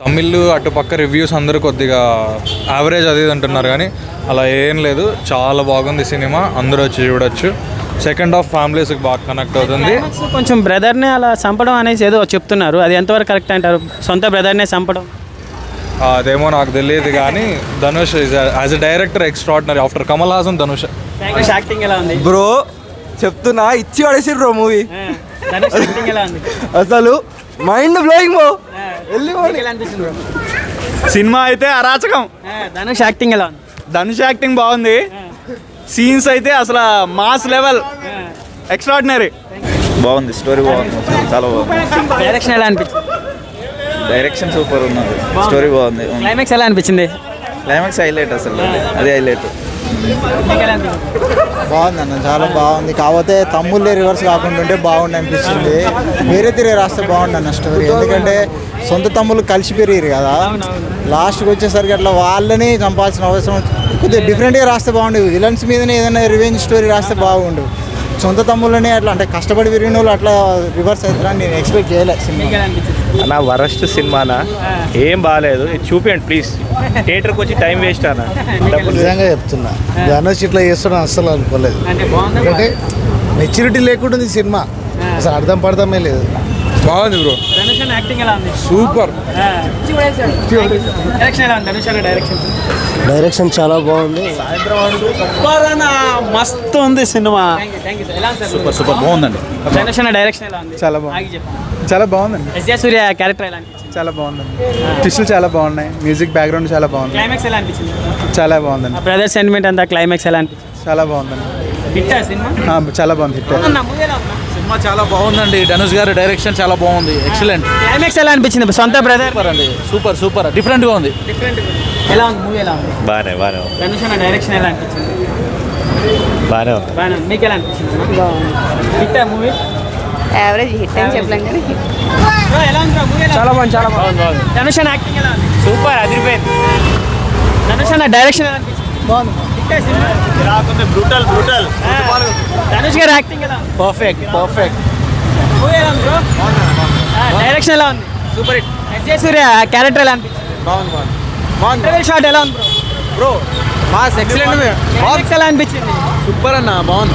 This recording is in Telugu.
తమిళ్ అటుపక్క రివ్యూస్ అందరూ కొద్దిగా యావరేజ్ అది అంటున్నారు, కానీ అలా ఏం లేదు. చాలా బాగుంది సినిమా, అందరూ వచ్చి చూడొచ్చు. సెకండ్ హాఫ్ ఫ్యామిలీస్కి బాగా కనెక్ట్ అవుతుంది. కొంచెం బ్రదర్నే అలా చంపడం అనేసి ఏదో చెప్తున్నారు, అది ఎంతవరకు కరెక్ట్ అంటారు? సొంత బ్రదర్నే చంపడం అదేమో నాకు తెలియదు, కానీ Dhanush as a director extraordinary. After Kamal Haasan Dhanush acting ఎలా ఉంది బ్రో? చెప్తున్నా, ఇచ్చి పడేసి బ్రో మూవీ. ధనుష్ యాక్టింగ్ ఎలా ఉంది? అసలు మైండ్ బ్లోయింగ్ బ్రో. సినిమా అయితే అరాచకం. ధనుష్ యాక్టింగ్ ఎలా ఉంది? ధనుష్ యాక్టింగ్ బాగుంది. సీన్స్ అయితే అసలు మాస్ లెవెల్, ఎక్స్ట్రాడినరీ. బాగుంది, స్టోరీ బాగుంది, చాలా బాగుంది. డైరెక్షన్ ఎలా అనిపించింది? డైరెక్షన్ సూపర్ ఉన్నది, స్టోరీ బాగుంది. క్లైమాక్స్ ఎలా అనిపించింది? క్లైమాక్స్ హైలైట్, అసలు అదే హైలైట్. బాగుంది అన్న, చాలా బాగుంది. కాకపోతే తమ్ముళ్ళే రివర్స్ కాకుండా ఉంటే బాగుండి అనిపించింది. వేరే తిరిగి రాస్తే బాగుండు అన్న స్టోరీ. ఎందుకంటే సొంత తమ్ముళ్ళు కలిసి పెరిగారు కదా, లాస్ట్కి వచ్చేసరికి అట్లా వాళ్ళని చంపాల్సిన అవసరం కొద్దిగా డిఫరెంట్గా రాస్తే బాగుండు. విలన్స్ మీదనే ఏదైనా రివెంజ్ స్టోరీ రాస్తే బాగుండు. సొంత తమ్ముళ్ళనే అట్లా అంటే కష్టపడి పెరిగిన వాళ్ళు అట్లా రివర్స్ అవుతారని నేను ఎక్స్పెక్ట్ చేయలేదు సినిమా. అన్న వరస్ట్ సినిమానా, ఏం బాగాలేదు. చూపించండి ప్లీజ్. థియేటర్కి వచ్చి టైం వేస్ట్ అన్న. నిజంగా చెప్తున్నా, ధనుష్ ఇట్లా చేస్తున్నా అస్సలు అనుకోలేదు. ఎందుకంటే మెచ్యూరిటీ లేకుండా ఉంది సినిమా, అసలు అర్థం పడతామే లేదు. బాగుంది బ్రో, యాక్టింగ్ ఎలా ఉంది? సూపర్. డైరెక్షన్ ఎలా ఉంది? ధనుష్ అన్న డైరెక్షన్ డైరెక్షన్ చాలా బాగుంది. మస్తు ఉంది సినిమా. సూపర్ సూపర్ బాగుందండి. ధనుష్ అన్న డైరెక్షన్ ఎలా ఉంది? చాలా బాగుంది, చాలా బాగుందండి. ఎస్ జే సూర్య క్యారెక్టర్ ఎలా అనిపించింది? చాలా బాగుందండి. ట్విస్టులు చాలా బాగున్నాయి, మ్యూజిక్ బ్యాక్గ్రౌండ్ చాలా బాగుంది. క్లైమాక్స్ ఎలా అనిపించింది? చాలా బాగుందండి. బ్రదర్ సెంటిమెంట్ అంతా క్లైమాక్స్ ఎలా అనిపించింది? చాలా బాగుందండి. Hit cinema? చాలా బాగుంది, హిట్. సినిమా చాలా బాగుందండి. ధనుష్ గారి డైరెక్షన్ చాలా బాగుంది, ఎక్సలెంట్. క్లైమాక్స్ ఎలా అనిపించింది? సొంత బ్రదర్ అండి, సూపర్ సూపర్, డిఫరెంట్గా ఉంది. ఎలా ఉంది మూవీ? ఎలా ఉంది? బాగానే ఉంది. ధనుష్ అన్న డైరెక్షన్ ఎలా అనిపించింది? బాగానే ఉంది. బాగా మీకు ఎలా అనిపించింది? Hit movie? యావరేజ్ హిట్ అని చెప్పలేం కానీ హిట్. ఎలా ఉంది మూవీ? చాలా బాగుంది, చాలా బాగుంది. ధనుష్ అన్న యాక్టింగ్ ఎలా ఉంది? సూపర్, అదిరిపోయింది. ధనుష్ అన్న డైరెక్షన్ ఎలా అనిపించింది? బాగుంది. Hit cinema? బ్రూటల్. ధనుష్ గారి యాక్టింగ్ ఎలా ఉంది? పర్ఫెక్ట్. మూవీ ఎలా ఉంది బ్రో? డైరెక్షన్ ఎలా ఉంది? Super hit. ఎస్ జే సూర్య క్యారెక్టర్ ఎలా అనిపించింది? బాగుంది. షాట్ ఎలా ఉంది బ్రో? Mass excellent. ఎలా అనిపించింది? సూపర్ అన్న, బాగుంది.